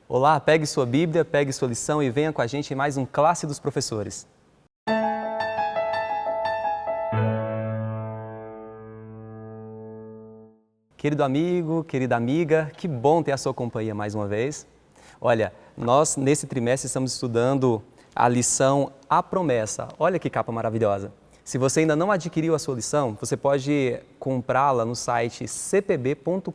Olá, pegue sua Bíblia, pegue sua lição e venha com a gente em mais um Classe dos Professores. Querido amigo, querida amiga, que bom ter a sua companhia mais uma vez. Olha, nós nesse trimestre estamos estudando a lição A Promessa. Olha que capa maravilhosa. Se você ainda não adquiriu a sua lição, você pode comprá-la no site cpb.com.br.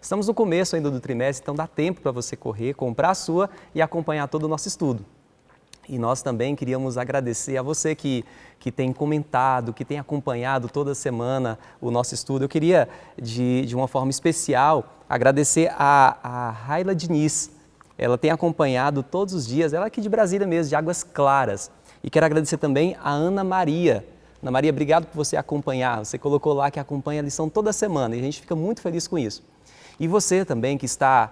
Estamos no começo ainda do trimestre, então dá tempo para você correr, comprar a sua e acompanhar todo o nosso estudo. E nós também queríamos agradecer a você que tem comentado, que tem acompanhado toda semana o nosso estudo. Eu queria, de uma forma especial, agradecer a Raila Diniz. Ela tem acompanhado todos os dias, ela é aqui de Brasília mesmo, de Águas Claras. E quero agradecer também a Ana Maria. Ana Maria, obrigado por você acompanhar. Você colocou lá que acompanha a lição toda semana e a gente fica muito feliz com isso. E você também que está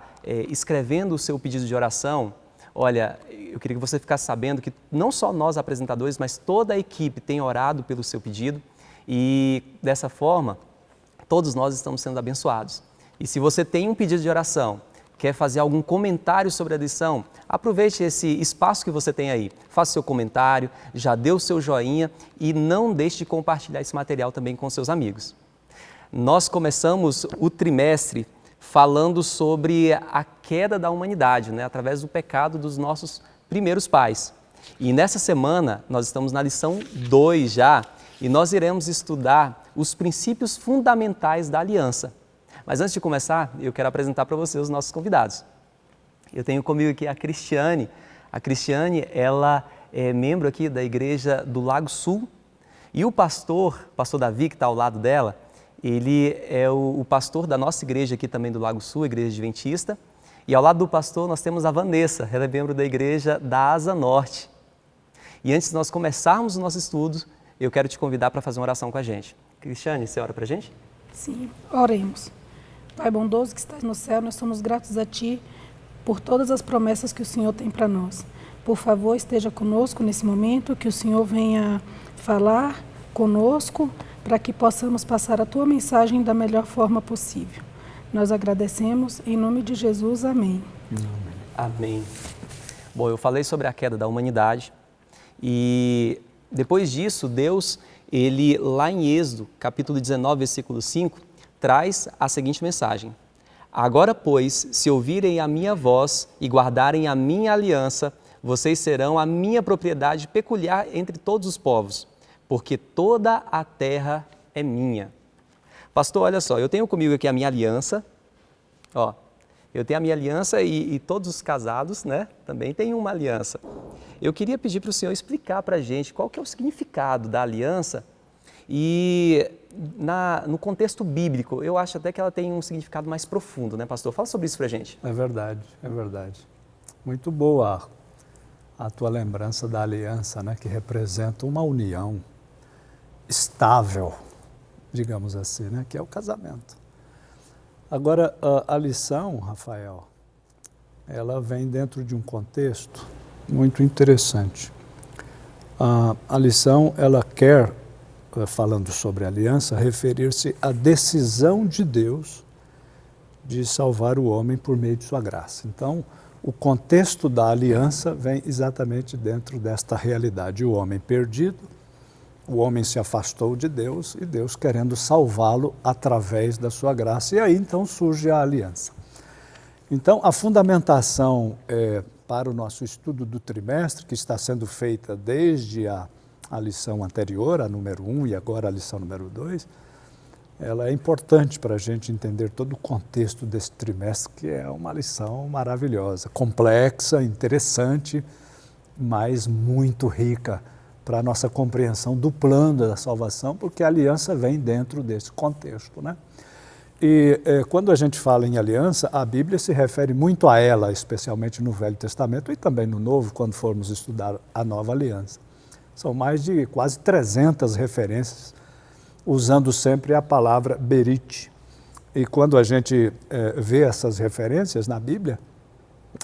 escrevendo o seu pedido de oração, olha, eu queria que você ficasse sabendo que não só nós apresentadores, mas toda a equipe tem orado pelo seu pedido e dessa forma todos nós estamos sendo abençoados. E se você tem um pedido de oração, quer fazer algum comentário sobre a lição, aproveite esse espaço que você tem aí. Faça seu comentário, já dê o seu joinha e não deixe de compartilhar esse material também com seus amigos. Nós começamos o trimestre falando sobre a queda da humanidade, através do pecado dos nossos primeiros pais. E nessa semana nós estamos na lição 2 já, e nós iremos estudar os princípios fundamentais da aliança. Mas antes de começar, eu quero apresentar para vocês os nossos convidados. Eu tenho comigo aqui a Cristiane. A Cristiane, ela é membro aqui da igreja do Lago Sul. E o pastor Davi, que está ao lado dela, ele é o pastor da nossa igreja aqui também do Lago Sul, Igreja Adventista. E ao lado do pastor nós temos a Vanessa, ela é membro da igreja da Asa Norte. E antes de nós começarmos o nosso estudo, eu quero te convidar para fazer uma oração com a gente. Cristiane, você ora para a gente? Sim, oremos. Pai bondoso que estás no céu, nós somos gratos a Ti por todas as promessas que o Senhor tem para nós. Por favor, esteja conosco nesse momento, que o Senhor venha falar conosco, para que possamos passar a Tua mensagem da melhor forma possível. Nós agradecemos, em nome de Jesus, amém. Amém. Bom, eu falei sobre a queda da humanidade e depois disso, Deus, ele lá em Êxodo, capítulo 19, versículo 5, traz a seguinte mensagem: Agora, pois, se ouvirem a minha voz e guardarem a minha aliança, vocês serão a minha propriedade peculiar entre todos os povos, porque toda a terra é minha. Pastor, olha só, eu tenho comigo aqui a minha aliança, eu tenho a minha aliança e todos os casados, também têm uma aliança. Eu queria pedir para o senhor explicar para a gente qual que é o significado da aliança e no contexto bíblico, eu acho até que ela tem um significado mais profundo, pastor? Fala sobre isso para a gente. É verdade, é verdade. Muito boa a tua lembrança da aliança, que representa uma união estável, digamos assim, que é o casamento. Agora, a lição, Rafael, ela vem dentro de um contexto muito interessante. A lição, ela quer, falando sobre a aliança, referir-se à decisão de Deus de salvar o homem por meio de sua graça. Então, o contexto da aliança vem exatamente dentro desta realidade. O homem perdido, o homem se afastou de Deus e Deus querendo salvá-lo através da sua graça. E aí então surge a aliança. Então a fundamentação para o nosso estudo do trimestre, que está sendo feita desde a lição anterior, a número 1 e agora a lição número 2, ela é importante para a gente entender todo o contexto desse trimestre, que é uma lição maravilhosa, complexa, interessante, mas muito rica para a nossa compreensão do plano da salvação, porque a aliança vem dentro desse contexto, E quando a gente fala em aliança, a Bíblia se refere muito a ela, especialmente no Velho Testamento e também no Novo, quando formos estudar a Nova Aliança. São mais de quase 300 referências, usando sempre a palavra berit. E quando a gente vê essas referências na Bíblia,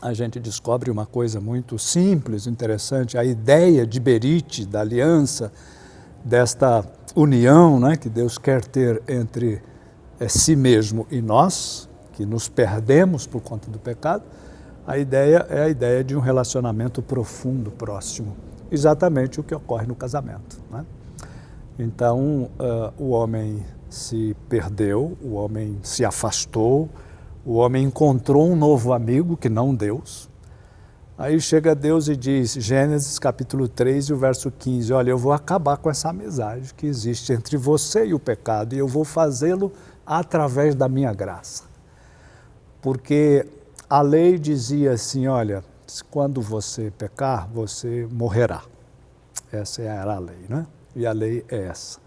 a gente descobre uma coisa muito simples, interessante, a ideia de berit, da aliança, desta união que Deus quer ter entre si mesmo e nós, que nos perdemos por conta do pecado, a ideia é a ideia de um relacionamento profundo, próximo. Exatamente o que ocorre no casamento, né? Então, o homem se perdeu, o homem se afastou, o homem encontrou um novo amigo que não Deus. Aí chega Deus e diz, Gênesis capítulo 3 e o verso 15, olha, eu vou acabar com essa amizade que existe entre você e o pecado e eu vou fazê-lo através da minha graça. Porque a lei dizia assim, olha, quando você pecar, você morrerá. Essa era a lei, né? E a lei é essa.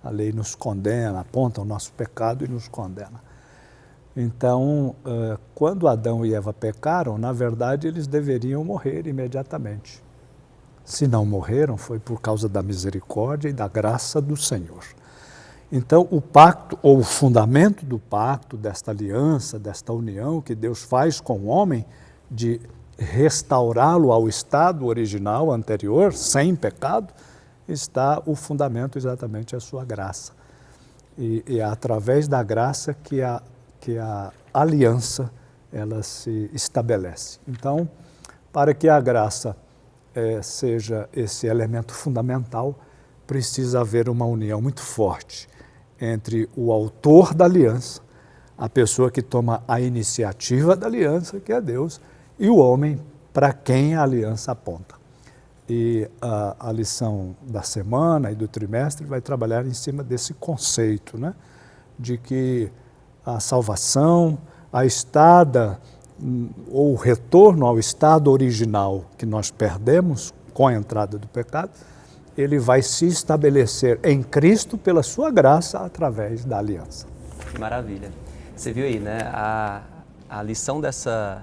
A lei nos condena, aponta o nosso pecado e nos condena. Então, quando Adão e Eva pecaram, na verdade, eles deveriam morrer imediatamente. Se não morreram, foi por causa da misericórdia e da graça do Senhor. Então, o pacto, ou o fundamento do pacto, desta aliança, desta união que Deus faz com o homem, de restaurá-lo ao estado original, anterior, sem pecado, está o fundamento exatamente a sua graça. E é através da graça que a aliança ela se estabelece. Então, para que a graça seja esse elemento fundamental, precisa haver uma união muito forte entre o autor da aliança, a pessoa que toma a iniciativa da aliança, que é Deus, e o homem para quem a aliança aponta. E a lição da semana e do trimestre vai trabalhar em cima desse conceito, né? De que a salvação, a estada ou o retorno ao estado original que nós perdemos com a entrada do pecado, ele vai se estabelecer em Cristo pela sua graça através da aliança. Que maravilha. Você viu aí, né? A lição dessa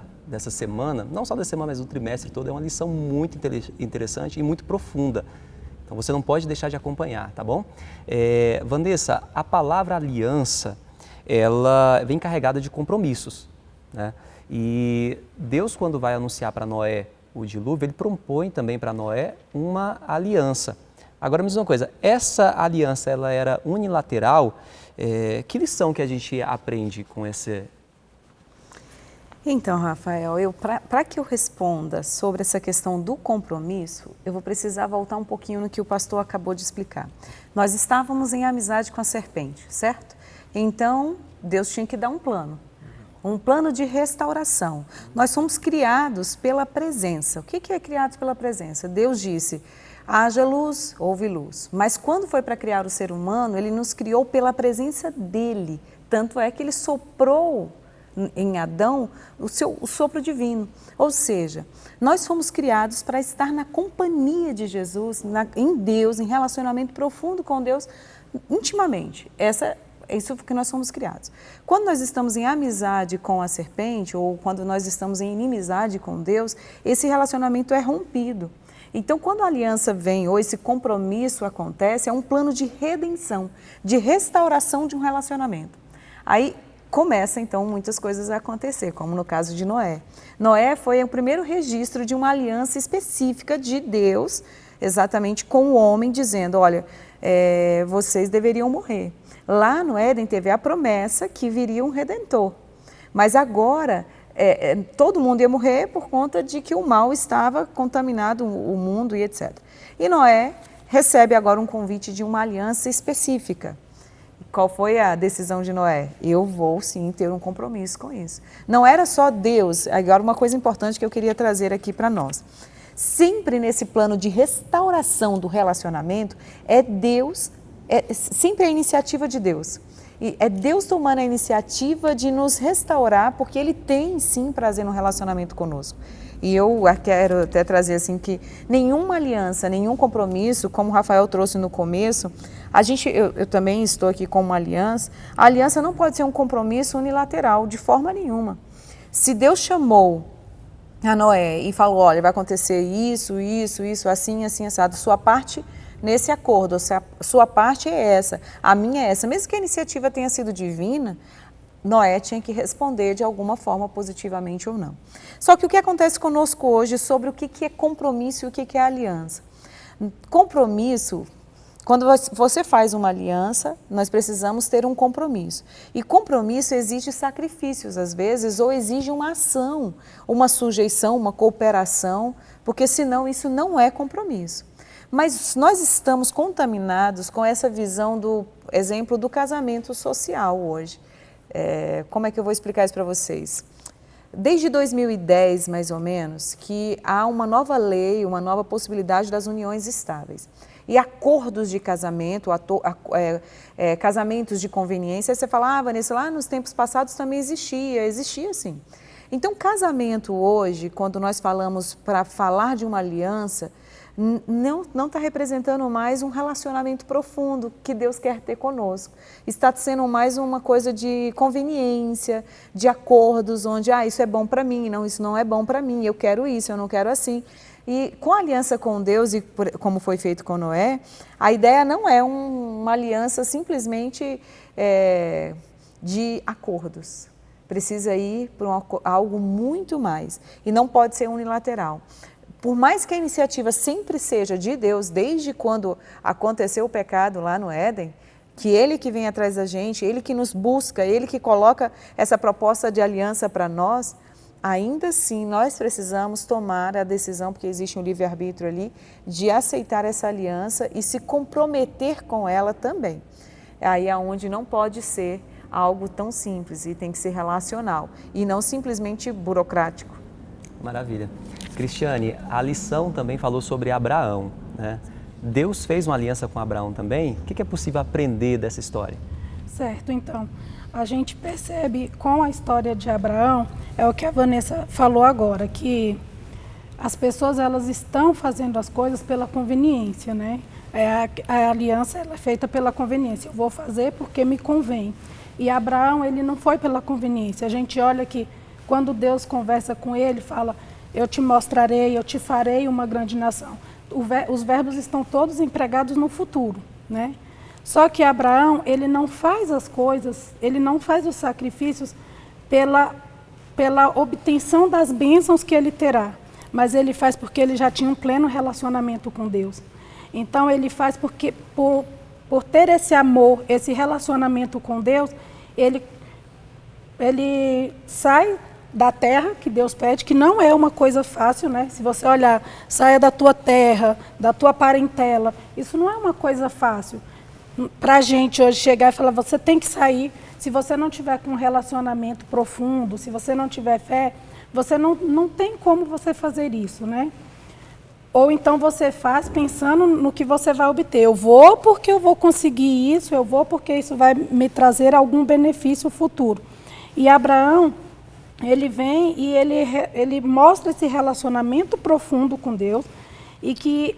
semana, não só dessa semana, mas do trimestre todo, é uma lição muito interessante e muito profunda. Então você não pode deixar de acompanhar, tá bom? Vanessa, a palavra aliança, ela vem carregada de compromissos, né? E Deus, quando vai anunciar para Noé o dilúvio, ele propõe também para Noé uma aliança. Agora, me diz uma coisa, essa aliança, ela era unilateral? Que lição que a gente aprende com esse... Então, Rafael, para que eu responda sobre essa questão do compromisso, eu vou precisar voltar um pouquinho no que o pastor acabou de explicar. Nós estávamos em amizade com a serpente, certo? Então, Deus tinha que dar um plano de restauração. Nós somos criados pela presença. O que é criados pela presença? Deus disse, haja luz, houve luz. Mas quando foi para criar o ser humano, ele nos criou pela presença dele. Tanto é que ele soprou em Adão o sopro divino. Ou seja, nós fomos criados para estar na companhia de Jesus, em Deus, em relacionamento profundo com Deus, intimamente. É isso que nós somos criados. Quando nós estamos em amizade com a serpente, ou quando nós estamos em inimizade com Deus, esse relacionamento é rompido. Então, quando a aliança vem, ou esse compromisso acontece, é um plano de redenção, de restauração de um relacionamento. Aí começa, então, muitas coisas a acontecer, como no caso de Noé. Noé foi o primeiro registro de uma aliança específica de Deus, exatamente com o homem, dizendo, olha, vocês deveriam morrer. Lá no Éden teve a promessa que viria um Redentor, mas agora todo mundo ia morrer por conta de que o mal estava contaminado, o mundo e etc. E Noé recebe agora um convite de uma aliança específica. Qual foi a decisão de Noé? Eu vou sim ter um compromisso com isso. Não era só Deus, agora uma coisa importante que eu queria trazer aqui para nós. Sempre nesse plano de restauração do relacionamento, Deus, sempre a iniciativa de Deus. E é Deus tomando a iniciativa de nos restaurar, porque Ele tem sim prazer no relacionamento conosco. E eu quero até trazer assim que nenhuma aliança, nenhum compromisso, como o Rafael trouxe no começo, eu também estou aqui com uma aliança, a aliança não pode ser um compromisso unilateral, de forma nenhuma. Se Deus chamou a Noé e falou, olha, vai acontecer isso, assim, assado, sua parte nesse acordo, sua parte é essa, a minha é essa. Mesmo que a iniciativa tenha sido divina, Noé tinha que responder de alguma forma, positivamente ou não. Só que o que acontece conosco hoje sobre o que é compromisso e o que é aliança? Compromisso, Quando você faz uma aliança, nós precisamos ter um compromisso. E compromisso exige sacrifícios, às vezes, ou exige uma ação, uma sujeição, uma cooperação, porque senão isso não é compromisso. Mas nós estamos contaminados com essa visão do exemplo do casamento social hoje. Como é que eu vou explicar isso para vocês? Desde 2010, mais ou menos, que há uma nova lei, uma nova possibilidade das uniões estáveis. E acordos de casamento, casamentos de conveniência, você fala, Vanessa, lá nos tempos passados também existia sim. Então, casamento hoje, quando nós falamos para falar de uma aliança, não está representando mais um relacionamento profundo que Deus quer ter conosco. Está sendo mais uma coisa de conveniência, de acordos, onde isso é bom para mim, não, isso não é bom para mim, eu quero isso, eu não quero assim. E com a aliança com Deus, e como foi feito com Noé, a ideia não é uma aliança simplesmente de acordos. Precisa ir para algo muito mais. E não pode ser unilateral. Por mais que a iniciativa sempre seja de Deus, desde quando aconteceu o pecado lá no Éden, que Ele que vem atrás da gente, Ele que nos busca, Ele que coloca essa proposta de aliança para nós, ainda assim nós precisamos tomar a decisão, porque existe um livre-arbítrio ali, de aceitar essa aliança e se comprometer com ela também. Aí é onde não pode ser algo tão simples e tem que ser relacional e não simplesmente burocrático. Maravilha. Cristiane, a lição também falou sobre Abraão, né? Deus fez uma aliança com Abraão também. O que é possível aprender dessa história? Certo, então, a gente percebe com a história de Abraão, é o que a Vanessa falou agora, que as pessoas elas estão fazendo as coisas pela conveniência, né? A aliança ela é feita pela conveniência, eu vou fazer porque me convém. E Abraão, ele não foi pela conveniência. A gente olha que quando Deus conversa com ele, fala, eu te mostrarei, eu te farei uma grande nação. Os verbos estão todos empregados no futuro, né? Só que Abraão, ele não faz as coisas, ele não faz os sacrifícios pela obtenção das bênçãos que ele terá, mas ele faz porque ele já tinha um pleno relacionamento com Deus. Então, ele faz porque, por ter esse amor, esse relacionamento com Deus, ele sai da terra que Deus pede, que não é uma coisa fácil, né? Se você olhar, saia da tua terra, da tua parentela, isso não é uma coisa fácil. Para a gente hoje chegar e falar, você tem que sair, se você não tiver com um relacionamento profundo, se você não tiver fé, você não tem como você fazer isso, né? Ou então você faz pensando no que você vai obter. Eu vou porque eu vou conseguir isso, eu vou porque isso vai me trazer algum benefício futuro. E Abraão, ele vem e ele mostra esse relacionamento profundo com Deus e que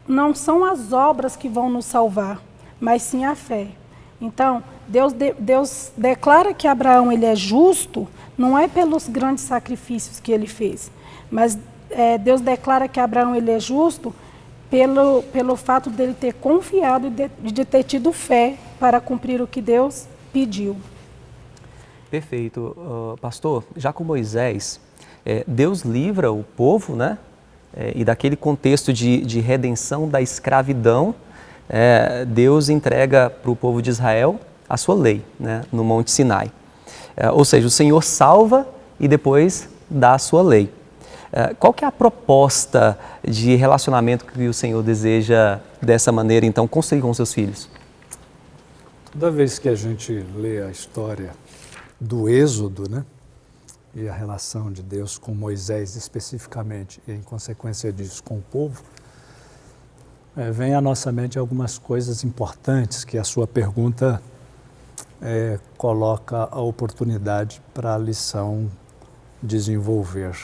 não são as obras que vão nos salvar, mas sim a fé. Então, Deus declara que Abraão ele é justo, não é pelos grandes sacrifícios que ele fez, mas Deus declara que Abraão ele é justo pelo fato dele ter confiado e de ter tido fé para cumprir o que Deus pediu. Perfeito. Pastor, já com Moisés, Deus livra o povo, né? E daquele contexto de redenção da escravidão, Deus entrega para o povo de Israel a sua lei, né? No Monte Sinai. Ou seja, o Senhor salva e depois dá a sua lei. Qual que é a proposta de relacionamento que o Senhor deseja dessa maneira, então, construir com os seus filhos? Toda vez que a gente lê a história do Êxodo, né, e a relação de Deus com Moisés especificamente, e em consequência disso com o povo, vem à nossa mente algumas coisas importantes que a sua pergunta coloca a oportunidade para a lição desenvolver.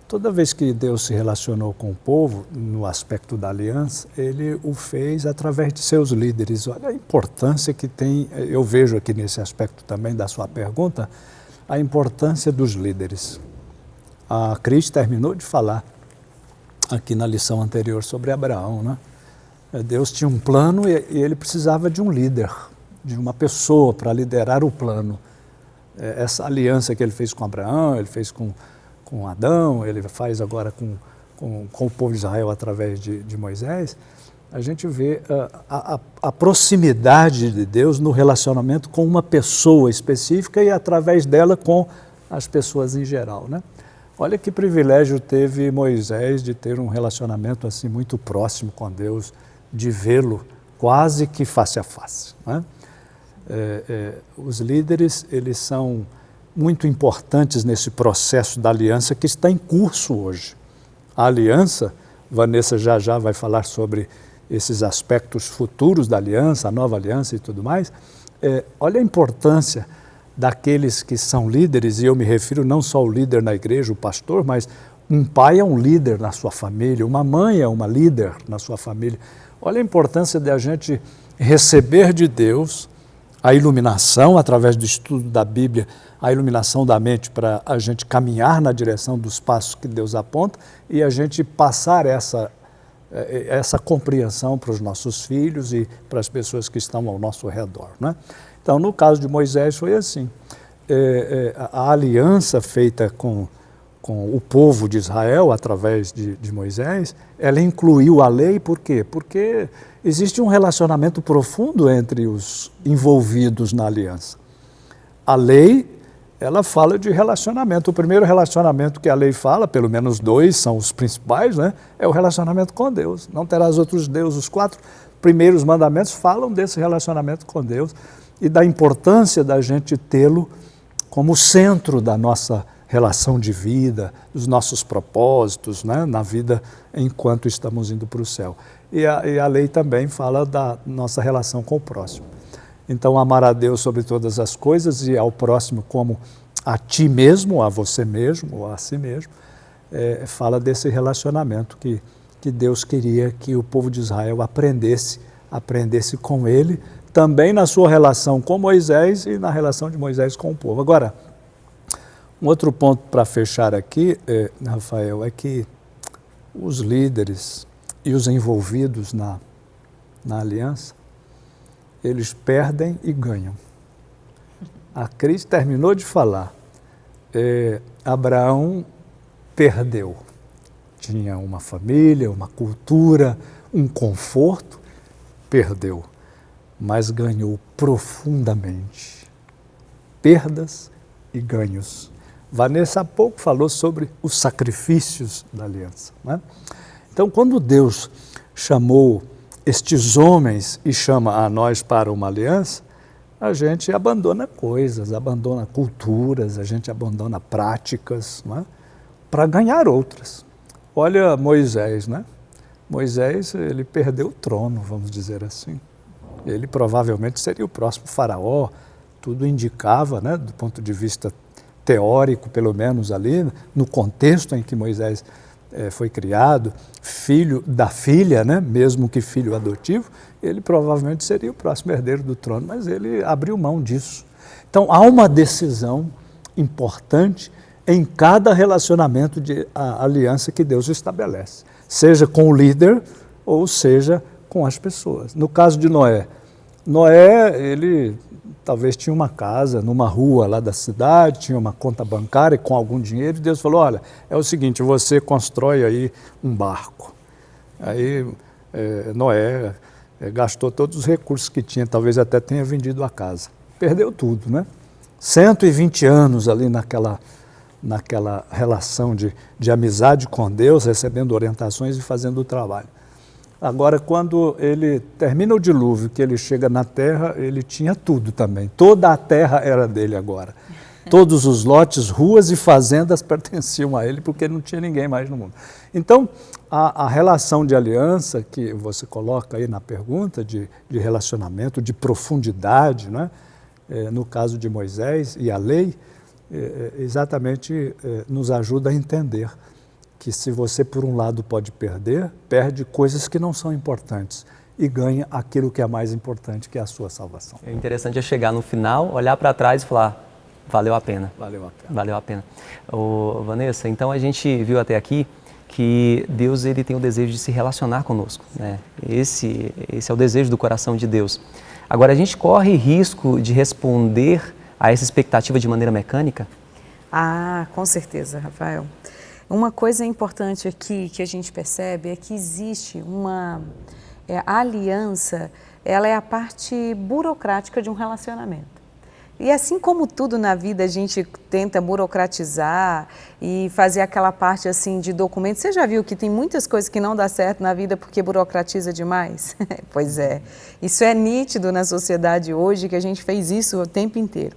Toda vez que Deus se relacionou com o povo, no aspecto da aliança, Ele o fez através de seus líderes. Olha a importância que tem, eu vejo aqui nesse aspecto também da sua pergunta, a importância dos líderes. A Cris terminou de falar aqui na lição anterior sobre Abraão, né? Deus tinha um plano e ele precisava de um líder, de uma pessoa para liderar o plano. Essa aliança que ele fez com Abraão, ele fez com Adão, ele faz agora com o povo de Israel através de Moisés, a gente vê a proximidade de Deus no relacionamento com uma pessoa específica e através dela com as pessoas em geral, né? Olha que privilégio teve Moisés de ter um relacionamento assim muito próximo com Deus, de vê-lo quase que face a face, né? Os líderes, eles são muito importantes nesse processo da aliança que está em curso hoje. A aliança, Vanessa já vai falar sobre esses aspectos futuros da aliança, a nova aliança e tudo mais. Olha a importância daqueles que são líderes, e eu me refiro não só ao líder na igreja, o pastor, mas um pai é um líder na sua família, uma mãe é uma líder na sua família. Olha a importância de a gente receber de Deus a iluminação através do estudo da Bíblia, a iluminação da mente para a gente caminhar na direção dos passos que Deus aponta e a gente passar essa compreensão para os nossos filhos e para as pessoas que estão ao nosso redor, né? Então, no caso de Moisés foi assim, a aliança feita com o povo de Israel através de Moisés, ela incluiu a lei, por quê? Porque existe um relacionamento profundo entre os envolvidos na aliança. A lei, ela fala de relacionamento. O primeiro relacionamento que a lei fala, pelo menos 2 são os principais, né? É o relacionamento com Deus. Não terás outros deuses. Os 4 primeiros mandamentos falam desse relacionamento com Deus e da importância da gente tê-lo como centro da nossa relação de vida, dos nossos propósitos, né? Na vida enquanto estamos indo para o céu. E a lei também fala da nossa relação com o próximo. Então, amar a Deus sobre todas as coisas e ao próximo como a ti mesmo, a você mesmo ou a si mesmo, fala desse relacionamento que Deus queria que o povo de Israel aprendesse com ele, também na sua relação com Moisés e na relação de Moisés com o povo. Agora, um outro ponto para fechar aqui, Rafael, é que os líderes e os envolvidos na aliança, eles perdem e ganham. A Cris terminou de falar. Abraão perdeu. Tinha uma família, uma cultura, um conforto, perdeu, mas ganhou profundamente. Perdas e ganhos. Vanessa há pouco falou sobre os sacrifícios da aliança, né? Então, quando Deus chamou estes homens e chama a nós para uma aliança, a gente abandona coisas, abandona culturas, a gente abandona práticas, né? Para ganhar outras. Olha Moisés, né? Moisés, ele perdeu o trono, vamos dizer assim. Ele provavelmente seria o próximo faraó, tudo indicava, né, do ponto de vista teórico, pelo menos ali, no contexto em que Moisés foi criado, filho da filha, né, mesmo que filho adotivo, ele provavelmente seria o próximo herdeiro do trono, mas ele abriu mão disso. Então, há uma decisão importante em cada relacionamento de aliança que Deus estabelece, seja com o líder ou seja com as pessoas. No caso de Noé, ele talvez tinha uma casa numa rua lá da cidade, tinha uma conta bancária com algum dinheiro, e Deus falou, olha, é o seguinte, você constrói aí um barco. Aí Noé gastou todos os recursos que tinha, talvez até tenha vendido a casa. Perdeu tudo, né? 120 anos ali naquela relação de amizade com Deus, recebendo orientações e fazendo o trabalho. Agora, quando ele termina o dilúvio, que ele chega na terra, ele tinha tudo também. Toda a terra era dele agora. Todos os lotes, ruas e fazendas pertenciam a ele, porque não tinha ninguém mais no mundo. Então, a relação de aliança que você coloca aí na pergunta, de relacionamento, de profundidade, né? No caso de Moisés e a lei, exatamente nos ajuda a entender que se você, por um lado, pode perder, perde coisas que não são importantes e ganha aquilo que é mais importante, que é a sua salvação. É interessante chegar no final, olhar para trás e falar, valeu a pena. Valeu a pena. Valeu a pena. Vanessa, então a gente viu até aqui que Deus ele tem o desejo de se relacionar conosco, né? Esse é o desejo do coração de Deus. Agora, a gente corre risco de responder a essa expectativa de maneira mecânica? Ah, com certeza, Rafael. Uma coisa importante aqui que a gente percebe é que existe a aliança, ela é a parte burocrática de um relacionamento. E assim como tudo na vida a gente tenta burocratizar e fazer aquela parte assim de documentos, você já viu que tem muitas coisas que não dá certo na vida porque burocratiza demais? Pois é, isso é nítido na sociedade hoje, que a gente fez isso o tempo inteiro.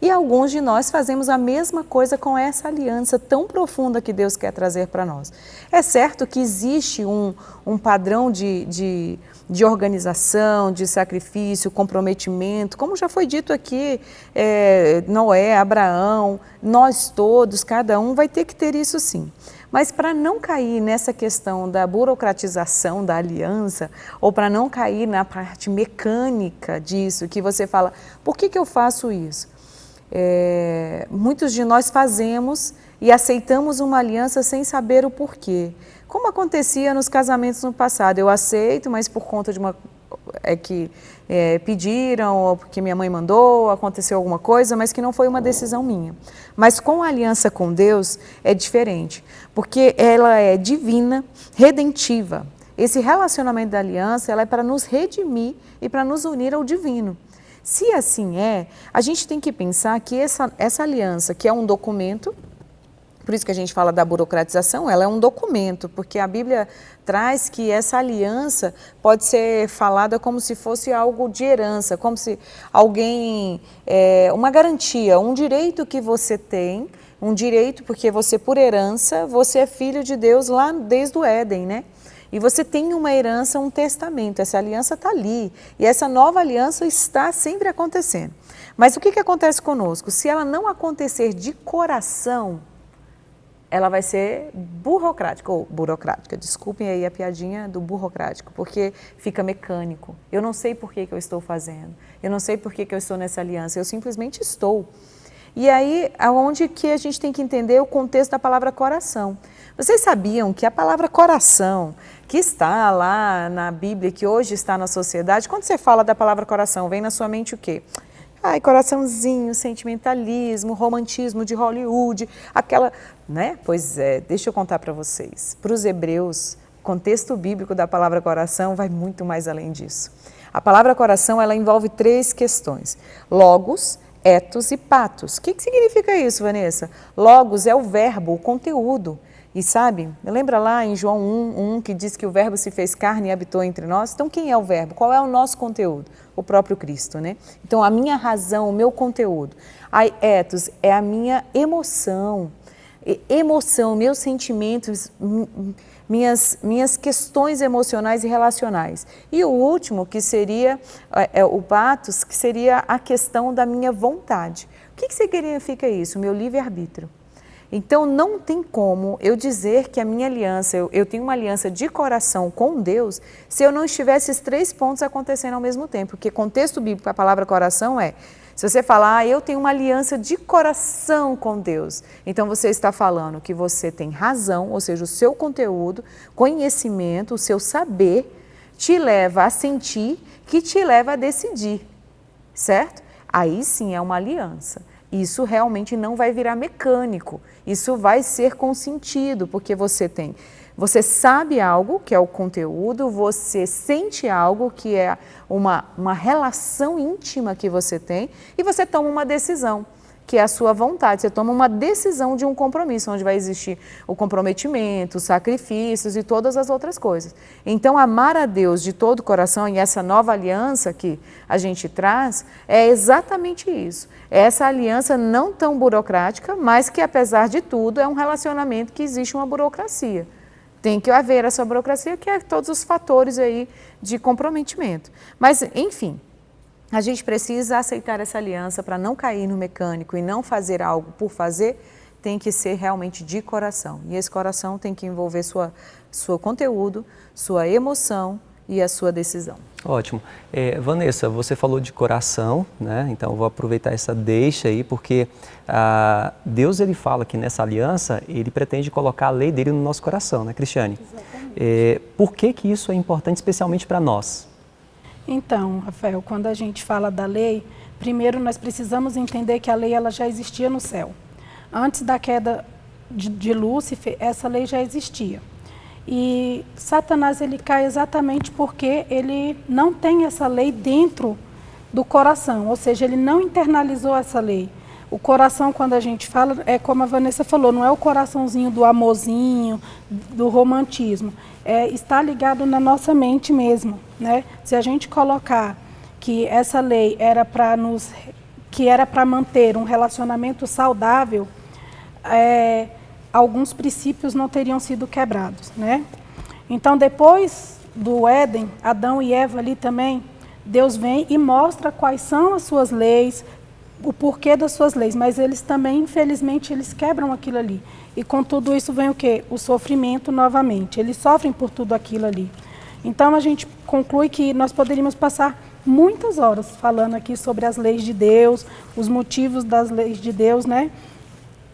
E alguns de nós fazemos a mesma coisa com essa aliança tão profunda que Deus quer trazer para nós. É certo que existe um padrão de organização, de sacrifício, comprometimento, como já foi dito aqui, Noé, Abraão, nós todos, cada um vai ter que ter isso sim. Mas para não cair nessa questão da burocratização da aliança, ou para não cair na parte mecânica disso, que você fala, por que eu faço isso? Muitos de nós fazemos e aceitamos uma aliança sem saber o porquê. Como acontecia nos casamentos no passado, eu aceito, mas por conta de pediram, ou porque minha mãe mandou, aconteceu alguma coisa, mas que não foi uma decisão minha. Mas com a aliança com Deus é diferente, porque ela é divina, redentiva. Esse relacionamento da aliança, ela é para nos redimir e para nos unir ao divino. Se assim a gente tem que pensar que essa aliança, que é um documento, por isso que a gente fala da burocratização, ela é um documento, porque a Bíblia traz que essa aliança pode ser falada como se fosse algo de herança, como se alguém, uma garantia, um direito que você tem, um direito porque você, por herança, você é filho de Deus lá desde o Éden, né? E você tem uma herança, um testamento, essa aliança está ali. E essa nova aliança está sempre acontecendo. Mas o que acontece conosco? Se ela não acontecer de coração, ela vai ser burocrática. Desculpem aí a piadinha do burocrático, porque fica mecânico. Eu não sei por que eu estou fazendo, eu não sei por que eu estou nessa aliança, eu simplesmente estou. E aí, aonde que a gente tem que entender o contexto da palavra coração. Vocês sabiam que a palavra coração, que está lá na Bíblia, que hoje está na sociedade, quando você fala da palavra coração, vem na sua mente o quê? Ai, coraçãozinho, sentimentalismo, romantismo de Hollywood, aquela, né? Pois é, deixa eu contar para vocês. Para os hebreus, o contexto bíblico da palavra coração vai muito mais além disso. A palavra coração, ela envolve 3 questões: logos, etos e patos. O que significa isso, Vanessa? Logos é o verbo, o conteúdo. E sabe, lembra lá em João 1, que diz que o verbo se fez carne e habitou entre nós? Então quem é o verbo? Qual é o nosso conteúdo? O próprio Cristo, né? Então a minha razão, o meu conteúdo. Aí, etos é a minha emoção, meus sentimentos, minhas questões emocionais e relacionais. E o último, que seria o patos, que seria a questão da minha vontade. O que significa isso? O meu livre-arbítrio. Então, não tem como eu dizer que a minha aliança, eu tenho uma aliança de coração com Deus, se eu não estiver esses 3 pontos acontecendo ao mesmo tempo. Porque contexto bíblico, a palavra coração se você falar, eu tenho uma aliança de coração com Deus, então você está falando que você tem razão, ou seja, o seu conteúdo, conhecimento, o seu saber, te leva a sentir, que te leva a decidir, certo? Aí sim é uma aliança. Isso realmente não vai virar mecânico, isso vai ser com sentido, porque você sabe algo, que é o conteúdo, você sente algo, que é uma relação íntima que você tem, e você toma uma decisão, que é a sua vontade, você toma uma decisão de um compromisso, onde vai existir o comprometimento, os sacrifícios e todas as outras coisas. Então, amar a Deus de todo o coração, e essa nova aliança que a gente traz, é exatamente isso. É essa aliança não tão burocrática, mas que, apesar de tudo, é um relacionamento que existe uma burocracia. Tem que haver essa burocracia, que é todos os fatores aí de comprometimento. Mas, enfim, a gente precisa aceitar essa aliança para não cair no mecânico e não fazer algo por fazer, tem que ser realmente de coração. E esse coração tem que envolver seu conteúdo, sua emoção e a sua decisão. Ótimo. Vanessa, você falou de coração, né? Então eu vou aproveitar essa deixa aí, porque Deus ele fala que nessa aliança ele pretende colocar a lei dele no nosso coração, né, Cristiane? Exatamente. Por que isso é importante especialmente para nós? Então, Rafael, quando a gente fala da lei, primeiro nós precisamos entender que a lei ela já existia no céu. Antes da queda de Lúcifer, essa lei já existia. E Satanás ele cai exatamente porque ele não tem essa lei dentro do coração, ou seja, ele não internalizou essa lei. O coração, quando a gente fala, é como a Vanessa falou, não é o coraçãozinho do amorzinho, do romantismo. Está ligado na nossa mente mesmo, né? Se a gente colocar que essa lei era para manter um relacionamento saudável, alguns princípios não teriam sido quebrados, né? Então, depois do Éden, Adão e Eva ali também, Deus vem e mostra quais são as suas leis, o porquê das suas leis, mas eles também, infelizmente, eles quebram aquilo ali. E com tudo isso vem o quê? O sofrimento novamente. Eles sofrem por tudo aquilo ali. Então, a gente conclui que nós poderíamos passar muitas horas falando aqui sobre as leis de Deus, os motivos das leis de Deus, né?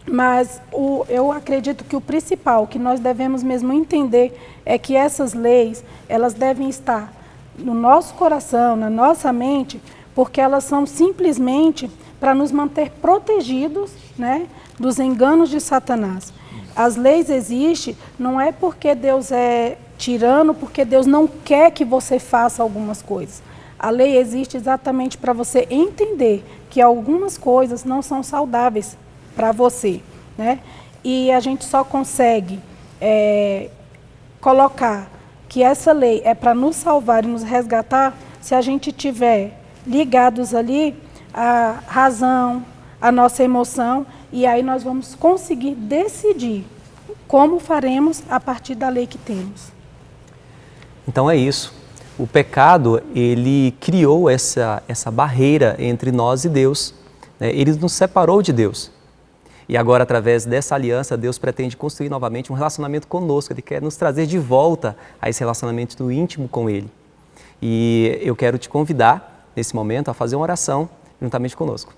Mas eu acredito que o principal que nós devemos mesmo entender é que essas leis, elas devem estar no nosso coração, na nossa mente, porque elas são simplesmente para nos manter protegidos, né, dos enganos de Satanás. As leis existem não é porque Deus é tirano, porque Deus não quer que você faça algumas coisas. A lei existe exatamente para você entender que algumas coisas não são saudáveis para você, né? E a gente só consegue colocar que essa lei é para nos salvar e nos resgatar se a gente tiver ligados ali à razão, à nossa emoção, e aí nós vamos conseguir decidir como faremos a partir da lei que temos. Então é isso. O pecado, ele criou essa barreira entre nós e Deus, né? Ele nos separou de Deus. E agora, através dessa aliança, Deus pretende construir novamente um relacionamento conosco. Ele quer nos trazer de volta a esse relacionamento íntimo com Ele. E eu quero te convidar, nesse momento, a fazer uma oração juntamente conosco.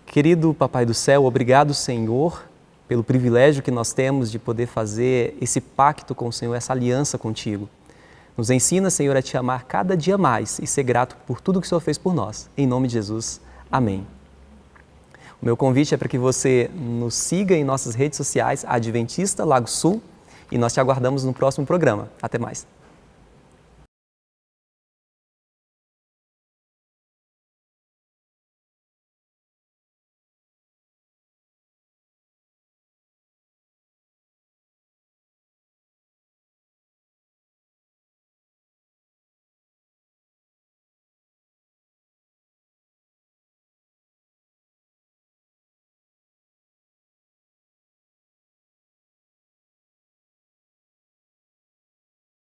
Querido Papai do Céu, obrigado, Senhor, pelo privilégio que nós temos de poder fazer esse pacto com o Senhor, essa aliança contigo. Nos ensina, Senhor, a te amar cada dia mais e ser grato por tudo que o Senhor fez por nós. Em nome de Jesus. Amém. O meu convite é para que você nos siga em nossas redes sociais, Adventista Lago Sul, e nós te aguardamos no próximo programa. Até mais.